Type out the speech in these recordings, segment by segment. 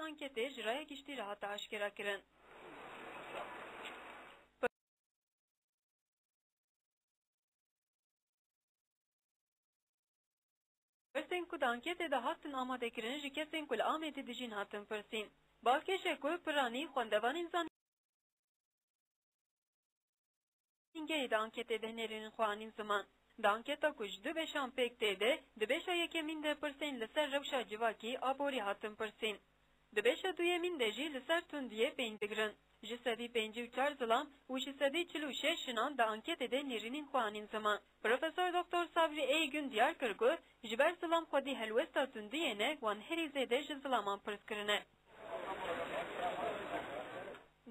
anketê ji raya giştî re hate eşkera kirin. Pirsên ku di anketê de hatin amadekirin ji kesên ku li Amedê dijîn hatin pirsîn. Balkêşê ku piranî xwendevanên zanîngehê di anketê de hinêrînin xwe anîn ziman. Di anketa ku ji du beşan pêk tê de, di beşa yekemîn de pirsên li ser rewşa civakî a borî hatin pirsîn. Di beşa duyemîn de jî li ser tundiyê pênc digirin. Ji sedî pêncî û çar zilam û ji sedî çil û şeş jinan di anketê de nêrînên xwe anîn ziman. Profesör Doktor Sabri Eygün diyar kir ku ji ber zilam xwedî helwesta tundiyê ne wan herî zêde ji zilaman pirs kirine.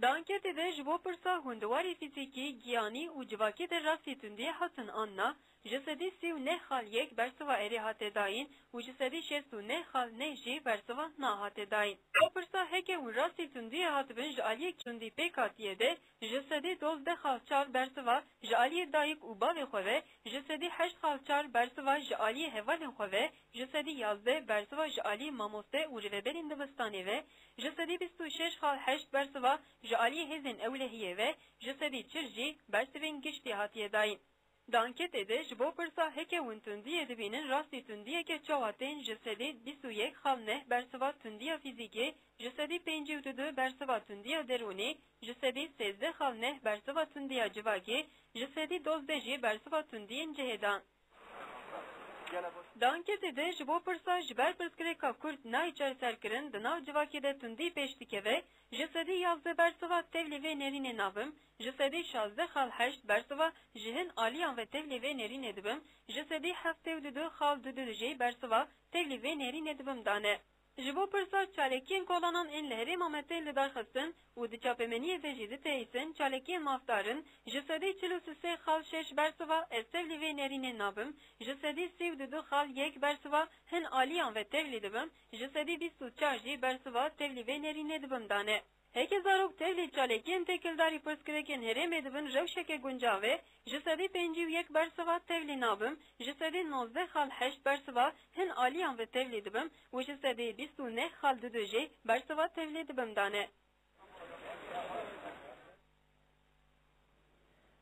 Di anketê de ji bo pirsa hundiwarê fîzîkî, giyanî û civakê de rastî tundiyê hatin anna, ji sedî sî û neh xal yek bersiva erê hate dayîn û ji sedî şêst û neh xal neh jî bersiva na hate dayîn. O pirsa heke hûn rastî tundiyê hatibin ji aliyê tundî pêk hatiye de, ji sedî dozdeh xal çar bersiva ji aliyê dayîk û bavê xwe ve, ji sedî heşt xal çar bersiva ji aliyê hevalên xwe ve, ji sedî yazdeh bersiva ji aliyê mamoste û rêveberên dibistanê ve, ji sedî bîst û şeş xal heşt bersiva ji aliyê hêzên ewlehiyê ve, ji sedî çil jî bersivên giştî hatiye dayîn. Di anketê de ji bo pirsa heke hûn tundiyê dibînin rastî tundiyeke çawa tên ji sedî bîst û yek xal neh bersiva tundiya fîzîkê, ji sedî pêncî û du bersiva tundiya derûnî, ji sedî sêzdeh xal neh bersiva tundiya civakê, ji sedî dozdeh jî bersiva tundiyên cihêdan. Di anketê de ji bo pirsa ji ber pirsgirêka Kurd nayê çareserkirin di nav civakê de tundî pêş dikeve, ji sedî yazdeh bersiva tevlî vê nêrînê navim, ji sedî şazdeh xal heşt bersiva ji hin aliyan ve tevlî vê nêrînê dibim, ji sedî heftê û du xal du jî bersiva tevlî vê nêrînê dibim dane. Ji bo pirsa çalekiyên kolanan ên li herêma metê li darxistin û di çapemeniyê de jî ditehîsin çalekiyên mafdarin, ji sedî çil û sê xal şeş bersiva ez tevlî vê nêrînê nabim, ji sedî sî û du xal yek bersiva hin aliyan ve tevlî dibim, ji sedî bîst û çar jî bersiva tevlî vê nêrînê dibim dane. Heke zarok tevlî çalekiyên têkildarî pirsgirêkên herêmê dibin rewşeke guncavê, ji sedî pêncî û yek bersiva tevlî nabim, ji sedî nozdeh xal heşt bersiva hin aliyan ve tevlî dibim û ji sedî bîst û neh xal du jî bersiva tevlî dibim dane.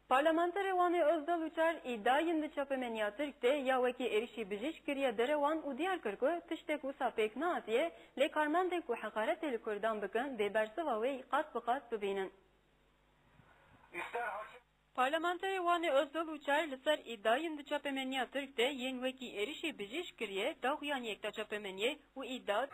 Parlamenterê Wanê Özdal Uçar îdayên di çapemeniya Tirk de ya wekî êrişî bijîşk kiriye derê wan û diyar kir ku tiştek wisa pêk nehatiye lê karmendên ku heqaretê li Kurdan bikin dê bersiva wê qat bi qat bibînin. Parlamenterê Wanê Özdal Uçar li ser îdayên di çapemeniya Tirk de yên wekî êrişî bijîşk kiriye daxuyan yekta çapemeniyê û îda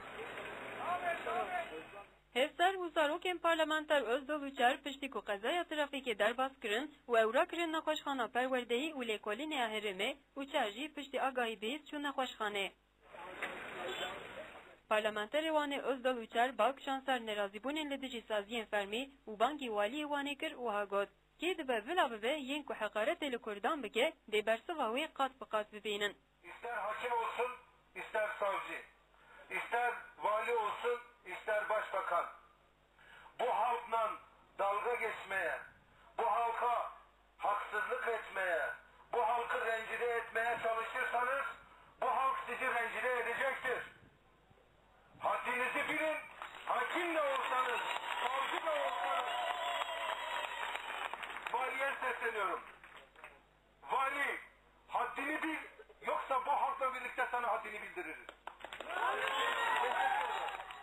Hevser û zarokên parlamenter Özdal Uçar piştî ku qezaya trafîkê derbas kirin û ewra kirin nexweşxana perwerdeyî û lêkolîneya herêmê, Uçar jî piştî agahî bîst çû nexweşxanê. Parlamenterê Wanê Özdal Uçar balk şanser nerazîbûnên li dijî saziyên fermî û bangî waliyê Wanê kir û ha got kê dibe vila bibe yên ku heqaretê li Kurdan bike dê bersiva wê qat bi qat bibînin. İster hakim olsun, ister savcı, ister vali olsun, ister başbakan, bu halkla dalga geçmeye, bu halka haksızlık etmeye, bu halkı rencide etmeye çalışırsanız, bu halk sizi rencide edecektir. Haddinizi bilin, hakim de olsanız, savcı da olsanız. Valiye sesleniyorum. Vali, haddini bil, yoksa bu halkla birlikte sana haddini bildiririz.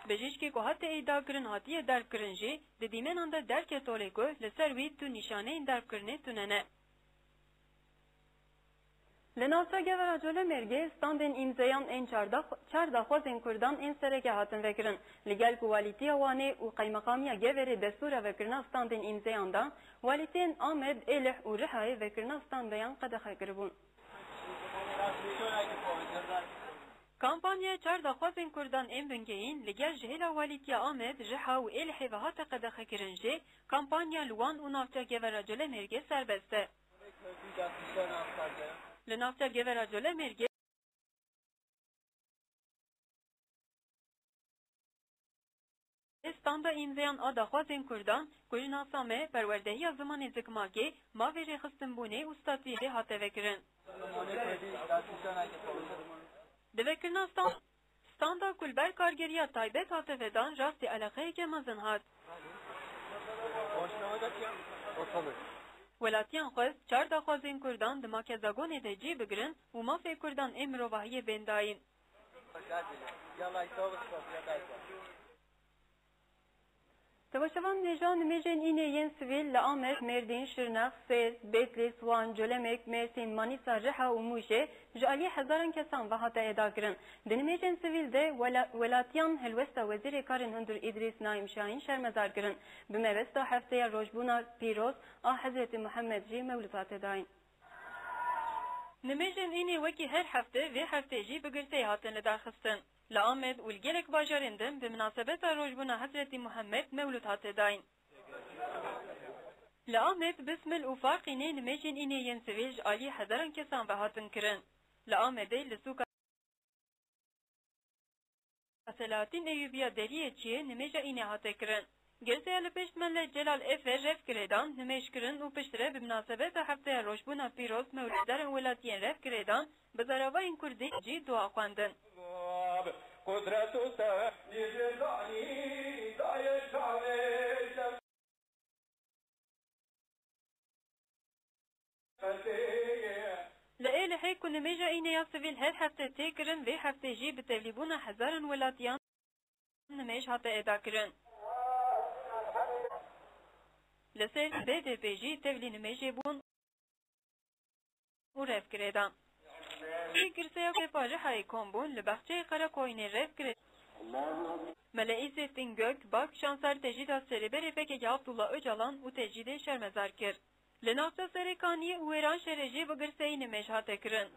Bijîşkê ku hate îda kirin hatiye derkirin jî di dîmenan de derke tolê ku li ser wî tu nîşaneyên derkirinê tunene. Li navçeya Gevera Colemêrgê standên îmzeyan ên çar daxwazên Kurdan ên sereke hatin vekirin. Li gel ku walîtiya Wanê û Qeymeqamiya Geverê destûra vekirina standên îmzeyan da, walîtiyên Amed, Êlih û Rihayê vekirina standeyan qedexe kiribûn. Kampanya çar daxwazên Kurdan ên bingehîn li gel ji hêla walîtiya Amed, Riha û Êlihê ve hate qedexe kirin jê, kampanya li wan û navçeya Gevera Colemêrgê serbest e. Li navçeya Gevera Colemêrgê standa îmzeyan a daxwazên Kurdan ku ji nasa me perwerdehiya zimanê zikmakê, mavê rêxistinbûnê û statîyê hate vekirin. Di vekirina standa kulber kargeriya taybet hatevedan rasti alaqe ke mazın hat. Welatiyan xwez çar daxwazên Kurdan di Makezagonê de cî bigirin û mafê Kurdan ê mirovahiyê bên dayîn. Savaşavan nejan nimêjên înê yên sivîl li Amed, Mêrdîn, Şirnex, Fêz, Bêtlî, Swan, Colemek, Mêrsîn, Manîsa, Riha û Mûşê ji aliyê hezaran kesan ve hate êdakirin. Di nimêjên sivîl de welatiyan helwesta Wezîrê Karên Hundir İdrîs Naim Şahîn şermezar kirin. Bi mevesta hefteya rojbûna pîroz a Hezretî Muhammed jî mewlid hate dayîn. Nimêjên înê wekî her hefte vê heftê jî bi girseyê hatin lidarxistin. Li Amed û li gelek bajarên din bi münasebeta rojbûna Hezretî Muhammed mewlud hate dayîn. Li Amed bismil û faqînê nimêjên înê yên sivîl ji aliyê hezaran kesan ve hatin kirin. Li Amedê li sûka Selahattin Eyyubiya deriyê çiyê nimêja înê hate kirin. Girseya li pêş Melek Celal Efe rev kirêdan nimêj kirin û piştre bi münasebeta hefteya rojbûna pîroz mewlûddarên welatiyên rev kirêdan bi zaravayên Kurdî cî dua xwendin. Li êlihê ku nimêja înêya sivîl her hefte tê kirin vê heftê jî bi tevlîbûna hezaran welatiyan nimêj hate êdakirin. Li ser BDP jî tevlî nimêjê bûn û rev kirêdan. Girseya Kepa Rihayê Kombûn li Bexçeyê Qarakoyînê rev kirê. Meleî Sêftin Gök, Bak, Şansar tecîda serêberê Pekekê Abdullah Öcalan û tecîdê şermezar kir. Li navça Serêkaniyê û Wêran şerê jî bi girseyî nimêj hate kirin.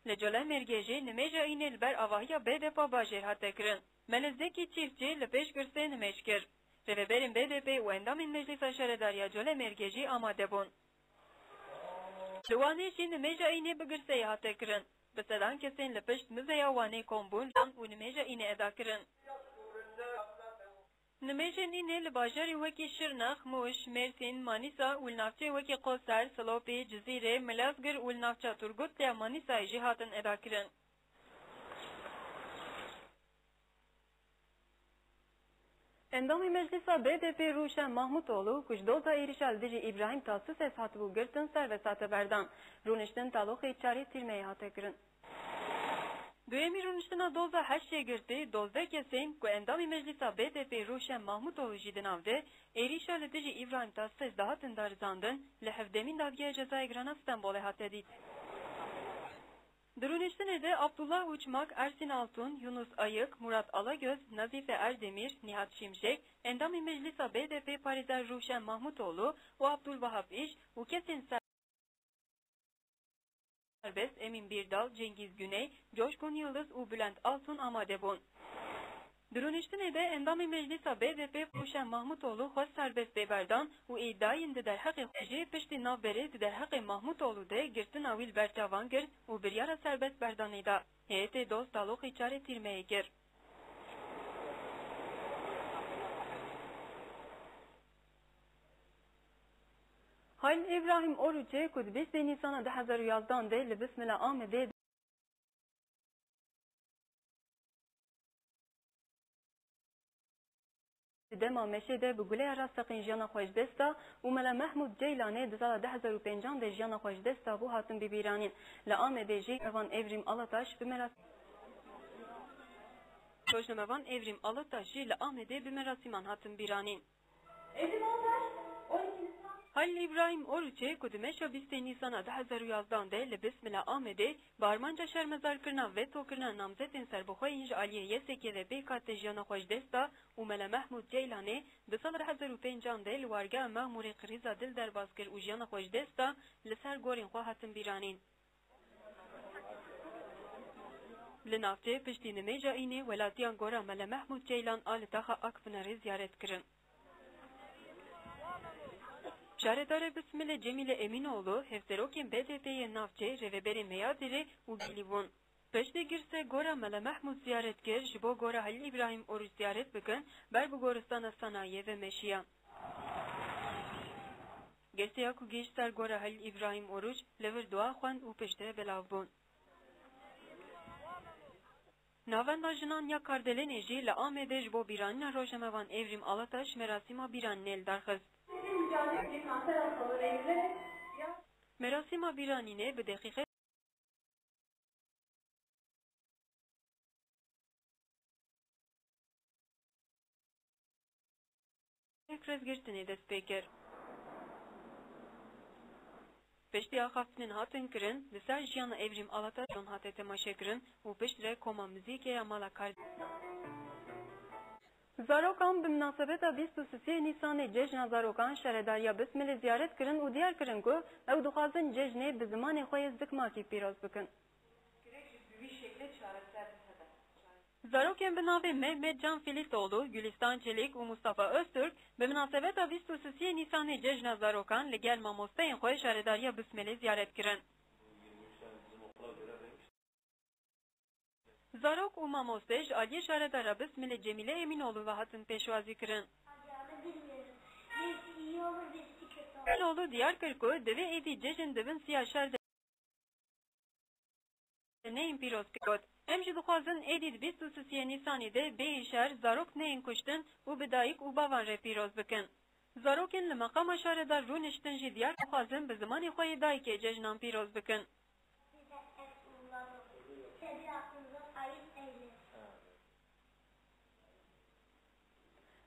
Li Colemêrgê jî nimêja înê li ber avahiya BDP bajêr hate kirin. Melek Zekî Çîfçî li pêş girseyê nimêj kir. Rêveberên BDP û endamên Meclîsa Şaredariya Colemêrgê jî amade bûn. Li Wanê jî nimêja înê bi girseyê hate kirin. Bi sedan kesên li pişt mizeya Wanê kombûn û nimêja înê eda kirin. Nimêjên înê li bajarê wekî Şirnex, Mûş, Mêrsîn, Manîsa û li navçeyê wekî Qoser, Silopî, Cizîrê, Milazgir û li navça Turgut ya Manîsayê jî hatin eda kirin. Endamê Meclîsa BDP Rûşen Mahmutoğlu ku ji doza êrişa li dijî İbrahim Tasusês hatibû girtin serves hate berdan. Rûniştin taloxê çarê tîrmeyê hate kirin. Duyemî rûniştina doza heştê girtî, 12 kesên ku endamê Meclîsa BDP Rûşen Mahmutoğlu jî di nav de, êrişa li dijî İbrahim Tasusês dahatin darizandin, li hevdemîn Dadgeha Cezayê Girana Stenbolê hate dît. Di rûniştinê de Abdullah Uçmak, Ersin Altun, Yunus Ayık, Murat Alagöz, Nazife Erdemir, Nihat Şimşek, endamê Meclîsa BDP Parizer Rûşen Mahmutoğlu û Abdülvahap İş û kesên serbest Emin Birdal, Cengiz Güney, Coşkun Yıldız û Bülent Altun amade bûn. Di rûniştinê de endamê Meclîsa BDP Rûşen Mahmutoğlu xwest serbest bê berdan û îdayên di derheqê xwe jî piştî navberê di derheqê Mahmutoğlu de girtina wî li berçavan kir û biryara serbest berdanê da. Heyetê dost taloxê çarê tîrmeyê kir. Halil İbrahim Oruçê ku di 5 Nîsana 2011 de li Bismillah Amedê dema meşede bi guleya rastaqîn jiyana xwe ji dest da û Mele Mehmûd Ceylanê di sala 2005 de jiyana xwe ji dest da bû hatin bibîranîn. Li Amedê jî evan Evrim Alataş bi merasim Rojnamevan Evrim Alataş jî li Amedê bi merasîman hatin bîranîn. Halil İbrahim Oruçê ku di meşa 20 Nîsana 2011 de li Bismillah Amedê barmanca şermezarkirina vetokirina namzetên serbixweyên ji aliyê Yêsekê ve Bêkat de jiyana xwe ji dest da û Mele Mehmûd Ceylanê di sala 2005 de li wargeha Memûrê Qirîza dil derbas kir û jiyana xwe ji dest da li ser gorên xwe hatin bîranîn. Li navçeyê piştî nimêja înê welatiyan gora Mele Mehmûd Ceylan a li taxa Akpınarê ziyaret kirin. Şaredare Bismillah Cemile Eminoğlu, hevserokên BDP'ye navçe, rêveberê Meyadirê û Gîlîbûn. Piştî girse gora Mele Mehmûd ziyaret kir, ji bo gora Halil İbrahim Oruç ziyaret bikin, ber bi goristana Sanayiyê ve Meşiyan. Gertiya ku geç ser gora Halil İbrahim Oruç, lever dua xwend û piştê belav bûn. Navenda jinan ya Kardelenê jî li Amedê ji bo bîranîna Rojnamevan Evrim Alataş merasîma bîranînê li darxist. Merasîma bîranînê bi deqîqe krezgirtinê dest pê kir. Piştî axaftinên hatin kirin, li ser jiyana Evrim Alataş hate temaşekirin û pişt re koma muzîkê ya mala Kardelenê. Zarokan bi münasebeta 23 Nîsanê cejna zarokan şeredariya Bismilê ziyaret kirin û diyar kirin ku ew dixwazin cejnê bi zimanê xwe yê zikmakî pîroz bikin. Zarokên bi navê Mehmet Can Filitoğlu, Gülistan Çelik û Mustafa Öztürk bi münasebeta 23 Nîsanê cejna zarokan li gel mamosteyên xwe şeredariya Bismilê ziyaret kirin. Zarok û mamostê ji aliyê şaredara Bismilê Cemîle Emînoğlu ve hatin pêşwazî kirin. Emînoğlu diyar kir ku divê êdî cejin dibin siya şerdeneyên pîroz kirgot. Em jî dixwazin êdî di 23 Nîsanê de bêyî şer zarok neyên kuştin û bi dayîk û bavan re pîroz bikin. Zarokên li meqama şaredar rûniştin jî diyar dixwazin bi zimanê xwe yê dayîkê cejnan pîroz bikin.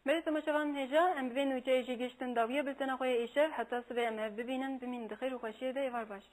Merê temaşevan hêja em bi vê nûçeyê jî giştin dawiya bültena xwe yê îşev heta sibê em hev bibînin bimînin di xêr û xweşiyê de êvar baş.